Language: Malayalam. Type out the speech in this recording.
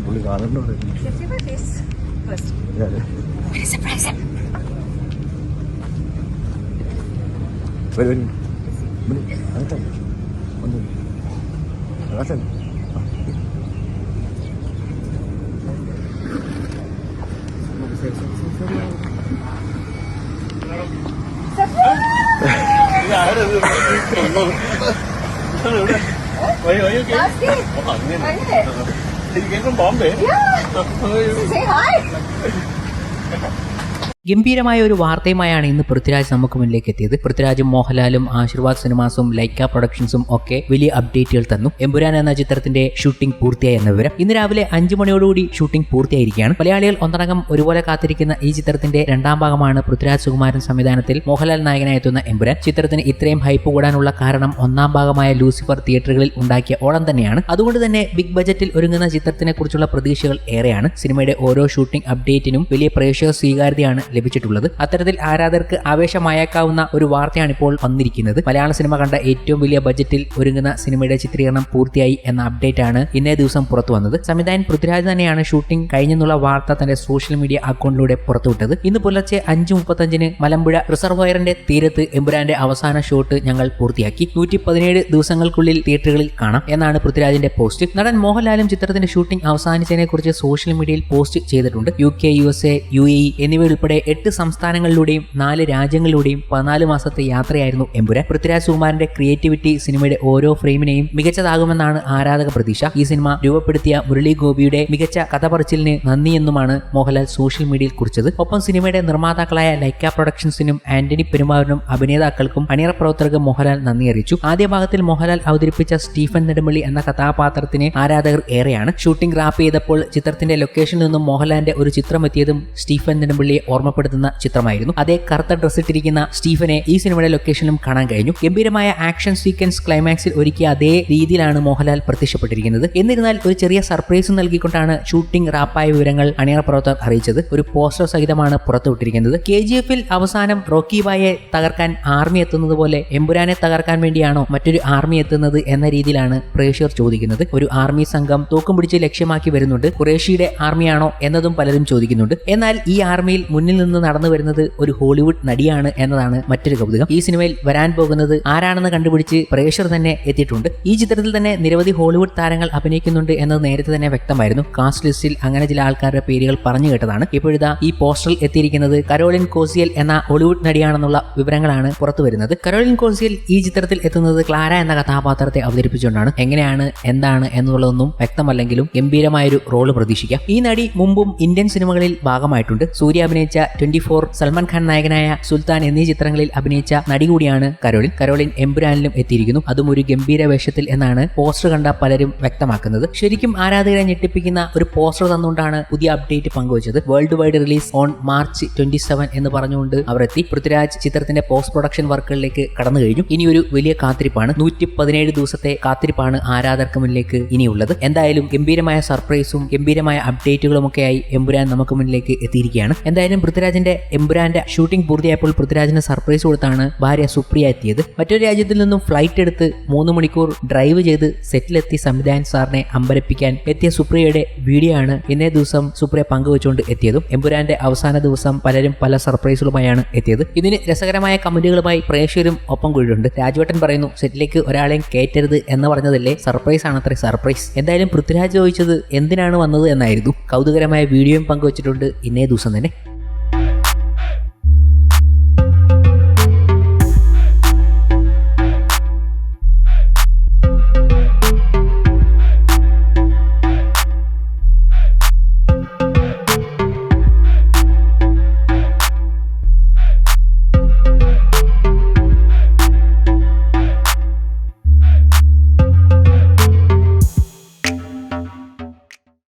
പുള്ളി കാണുന്നുണ്ടോ? വരും അകത്തല്ല ഒന്ന് അകത്തല്ല Bombay. Say hi. ഗംഭീരമായ ഒരു വാർത്തയുമായാണ് ഇന്ന് പൃഥ്വിരാജ് നമുക്ക് മുന്നിലേക്ക് എത്തിയത്. പൃഥ്വിരാജും മോഹൻലാലും ആശീർവാദ് സിനിമാസും ലൈക്ക പ്രൊഡക്ഷൻസും ഒക്കെ വലിയ അപ്ഡേറ്റുകൾ തന്നു. എമ്പുരാൻ എന്ന ചിത്രത്തിന്റെ ഷൂട്ടിംഗ് പൂർത്തിയായി എന്ന വിവരം. ഇന്ന് രാവിലെ 5 മണിയോടുകൂടി ഷൂട്ടിംഗ് പൂർത്തിയായിരിക്കുകയാണ്. മലയാളികൾ ഒന്നടങ്കം ഒരുപോലെ കാത്തിരിക്കുന്ന ഈ ചിത്രത്തിന്റെ രണ്ടാം ഭാഗമാണ് പൃഥ്വിരാജ് സുകുമാരൻ സംവിധാനത്തിൽ മോഹൻലാൽ നായകനായി എത്തുന്ന എമ്പുരാൻ. ചിത്രത്തിന് ഇത്രയും ഹൈപ്പ് കൂടാനുള്ള കാരണം ഒന്നാം ഭാഗമായ ലൂസിഫർ തിയേറ്ററുകളിൽ ഉണ്ടാക്കിയ ഓളം തന്നെയാണ്. അതുകൊണ്ട് തന്നെ ബിഗ് ബജറ്റിൽ ഒരുങ്ങുന്ന ചിത്രത്തിനെ കുറിച്ചുള്ള പ്രതീക്ഷകൾ ഏറെയാണ്. സിനിമയുടെ ഓരോ ഷൂട്ടിംഗ് അപ്ഡേറ്റിനും വലിയ പ്രേക്ഷക സ്വീകാര്യതയാണ് ലഭിച്ചിട്ടുള്ളത്. അത്തരത്തിൽ ആരാധകർക്ക് ആവേശമായേക്കാവുന്ന ഒരു വാർത്തയാണ് ഇപ്പോൾ വന്നിരിക്കുന്നത്. മലയാള സിനിമ കണ്ട ഏറ്റവും വലിയ ബജറ്റിൽ ഒരുങ്ങുന്ന സിനിമയുടെ ചിത്രീകരണം പൂർത്തിയായി എന്ന അപ്ഡേറ്റ് ആണ് ഇന്നേ ദിവസം പുറത്തു വന്നത്. സംവിധായകൻ പൃഥ്വിരാജ് തന്നെയാണ് ഷൂട്ടിംഗ് കഴിഞ്ഞെന്നുള്ള വാർത്ത തന്റെ സോഷ്യൽ മീഡിയ അക്കൗണ്ടിലൂടെ പുറത്തുവിട്ടത്. ഇന്ന് പുലർച്ചെ 5:35 മലമ്പുഴ റിസർവോയറിന്റെ തീരത്ത് എമ്പുരാന്റെ അവസാന ഷോട്ട് ഞങ്ങൾ പൂർത്തിയാക്കി. 117 ദിവസങ്ങൾക്കുള്ളിൽ തിയേറ്ററുകളിൽ കാണാം എന്നാണ് പൃഥ്വിരാജിന്റെ പോസ്റ്റ്. നടൻ മോഹൻലാലും ചിത്രത്തിന്റെ ഷൂട്ടിംഗ് അവസാനിച്ചതിനെ കുറിച്ച് സോഷ്യൽ മീഡിയയിൽ പോസ്റ്റ് ചെയ്തിട്ടുണ്ട്. UK, USA, UAE എന്നിവയുൾപ്പെടെ 8 സംസ്ഥാനങ്ങളിലൂടെയും 4 രാജ്യങ്ങളിലൂടെയും 14 മാസത്തെ യാത്രയായിരുന്നു എമ്പുരാൻ. പൃഥ്വിരാജ് സുകുമാരന്റെ ക്രിയേറ്റിവിറ്റി സിനിമയുടെ ഓരോ ഫ്രെയിമിനെയും മികച്ചതാകുമെന്നാണ് ആരാധക പ്രതീക്ഷ. ഈ സിനിമ രൂപപ്പെടുത്തിയ മുരളി ഗോപിയുടെ മികച്ച കഥ പറച്ചിലിന് നന്ദിയെന്നുമാണ് മോഹൻലാൽ സോഷ്യൽ മീഡിയയിൽ കുറിച്ചത്. ഒപ്പം സിനിമയുടെ നിർമ്മാതാക്കളായ ലൈക്ക പ്രൊഡക്ഷൻസിനും ആന്റണി പെരുമാറിനും അഭിനേതാക്കൾക്കും അണിയറ പ്രവർത്തകർക്കും മോഹൻലാൽ നന്ദി അറിയിച്ചു. ആദ്യ ഭാഗത്തിൽ മോഹൻലാൽ അവതരിപ്പിച്ച സ്റ്റീഫൻ നെടുമ്പള്ളി എന്ന കഥാപാത്രത്തിന് ആരാധകർ ഏറെയാണ്. ഷൂട്ടിംഗ് റാപ്പ് ചെയ്തപ്പോൾ ചിത്രത്തിന്റെ ലൊക്കേഷനിൽ നിന്നും മോഹൻലാലിന്റെ ഒരു ചിത്രം എത്തിയതും സ്റ്റീഫൻ നെടുമ്പള്ളിയെ ഓർമ്മപ്പെടുത്തുന്ന ചിത്രമായിരുന്നു. അതേ കറുത്ത ഡ്രസ് ഇട്ടിരിക്കുന്ന സ്റ്റീഫനെ ഈ സിനിമയുടെ ലൊക്കേഷനിലും കാണാൻ കഴിഞ്ഞു. ഗംഭീരമായ ആക്ഷൻ സീക്വൻസ് ക്ലൈമാക്സിൽ ഒരുക്കിയ അതേ രീതിയിലാണ് മോഹൻലാൽ പ്രത്യക്ഷപ്പെട്ടിരിക്കുന്നത്. എന്നിരുന്നാൽ ഒരു ചെറിയ സർപ്രൈസ് നൽകിക്കൊണ്ടാണ് ഷൂട്ടിംഗ് റാപ്പായ വിവരങ്ങൾ അണിയറ പ്രവർത്തകർ അറിയിച്ചത്. ഒരു പോസ്റ്റർ സഹിതമാണ് പുറത്തുവിട്ടിരിക്കുന്നത്. KGF-ൽ അവസാനം റോക്കി ബായെ തകർക്കാൻ ആർമി എത്തുന്നത് പോലെ എമ്പുരാനെ തകർക്കാൻ വേണ്ടിയാണോ മറ്റൊരു ആർമി എത്തുന്നത് എന്ന രീതിയിലാണ് പ്രേക്ഷകർ ചോദിക്കുന്നത്. ഒരു ആർമി സംഘം തോക്കും പിടിച്ച് ലക്ഷ്യമാക്കി വരുന്നുണ്ട്. ഖുറേഷിയുടെ ആർമിയാണോ എന്നതും പലരും ചോദിക്കുന്നുണ്ട്. എന്നാൽ ഈ ആർമിയിൽ മുന്നിൽ നിന്ന് നടന്നു വരുന്നത് ഒരു ഹോളിവുഡ് നടിയാണ് എന്നതാണ് മറ്റൊരു കൗതുകം. ഈ സിനിമയിൽ വരാൻ പോകുന്നത് ആരാണെന്ന് കണ്ടുപിടിച്ച് പ്രേക്ഷകർ തന്നെ എത്തിയിട്ടുണ്ട്. ഈ ചിത്രത്തിൽ തന്നെ നിരവധി ഹോളിവുഡ് താരങ്ങൾ അഭിനയിക്കുന്നുണ്ട് എന്നത് നേരത്തെ തന്നെ വ്യക്തമായിരുന്നു. കാസ്റ്റ് ലിസ്റ്റിൽ അങ്ങനെ ചില ആൾക്കാരുടെ പേരുകൾ പറഞ്ഞു കേട്ടതാണ്. ഇപ്പോഴിതാ ഈ പോസ്റ്ററിൽ എത്തിയിരിക്കുന്നത് കരോളിൻ കോസിയൽ എന്ന ഹോളിവുഡ് നടിയാണെന്നുള്ള വിവരങ്ങളാണ് പുറത്തു വരുന്നത്. കരോളിൻ കോസിയൽ ഈ ചിത്രത്തിൽ എത്തുന്നത് ക്ലാര എന്ന കഥാപാത്രത്തെ അവതരിപ്പിച്ചുകൊണ്ടാണ്. എങ്ങനെയാണ് എന്താണ് എന്നുള്ളതൊന്നും വ്യക്തമല്ലെങ്കിലും ഗംഭീരമായൊരു റോള് പ്രതീക്ഷിക്കാം. ഈ നടി മുമ്പും ഇന്ത്യൻ സിനിമകളിൽ ഭാഗമായിട്ടുണ്ട്. സൂര്യ അഭിനയിച്ച 24, സൽമാൻ ഖാൻ നായകനായ സുൽത്താൻ എന്നീ ചിത്രങ്ങളിൽ അഭിനയിച്ച നടി കൂടിയാണ് കരോളിൻ. കരോളിൻ എമ്പുരാനിലും എത്തിയിരിക്കുന്നു. അതും ഒരു ഗംഭീര വേഷത്തിൽ എന്നാണ് പോസ്റ്റർ കണ്ട പലരും വ്യക്തമാക്കുന്നത്. ശരിക്കും ആരാധകരെ ഞെട്ടിപ്പിക്കുന്ന ഒരു പോസ്റ്റർ തന്നുകൊണ്ടാണ് പുതിയ അപ്ഡേറ്റ് പങ്കുവച്ചത്. World wide release on March 27 എന്ന് പറഞ്ഞുകൊണ്ട് അവർ എത്തി. പൃഥ്വിരാജ് ചിത്രത്തിന്റെ പോസ്റ്റ് പ്രൊഡക്ഷൻ വർക്കുകളിലേക്ക് കടന്നു കഴിഞ്ഞു. ഇനി ഒരു വലിയ കാത്തിരിപ്പാണ്. 117 ദിവസത്തെ കാത്തിരിപ്പാണ് ആരാധകർക്ക് മുന്നിലേക്ക് ഇനിയുള്ളത്. എന്തായാലും ഗംഭീരമായ സർപ്രൈസും ഗംഭീരമായ അപ്ഡേറ്റുകളും ഒക്കെയായി എമ്പുരാൻ നമുക്ക് മുന്നിലേക്ക് എത്തിയിരിക്കുകയാണ്. എന്തായാലും പൃഥ്വിരാജിന്റെ എമ്പുരാന്റെ ഷൂട്ടിംഗ് പൂർത്തിയായപ്പോൾ പൃഥ്വിരാജിന് സർപ്രൈസ് കൊടുത്താണ് ഭാര്യ സുപ്രിയ എത്തിയത്. മറ്റൊരു രാജ്യത്തിൽ നിന്നും ഫ്ലൈറ്റ് എടുത്ത് 3 മണിക്കൂർ ഡ്രൈവ് ചെയ്ത് സെറ്റിലെത്തി സംവിധായകൻ സാറിനെ അമ്പരപ്പിക്കാൻ എത്തിയ സുപ്രിയയുടെ വീഡിയോ ആണ് ഇന്നേ ദിവസം സുപ്രിയ പങ്കുവെച്ചുകൊണ്ട് എത്തിയതും. എമ്പുരാന്റെ അവസാന ദിവസം പലരും പല സർപ്രൈസുകളുമായാണ് എത്തിയത്. ഇതിന് രസകരമായ കമന്റുകളുമായി പ്രേക്ഷകരും ഒപ്പം കൂടിയിട്ടുണ്ട്. രാജുവേട്ടൻ പറയുന്നു, സെറ്റിലേക്ക് ഒരാളെയും കയറ്റരുത് എന്ന് പറഞ്ഞതല്ലേ, സർപ്രൈസ് ആണത്രേ സർപ്രൈസ്. എന്തായാലും പൃഥ്വിരാജ് ചോദിച്ചത് എന്തിനാണ് വന്നത് എന്നായിരുന്നു. കൗതുകരമായ വീഡിയോയും പങ്കുവച്ചിട്ടുണ്ട് ഇന്നേ ദിവസം തന്നെ.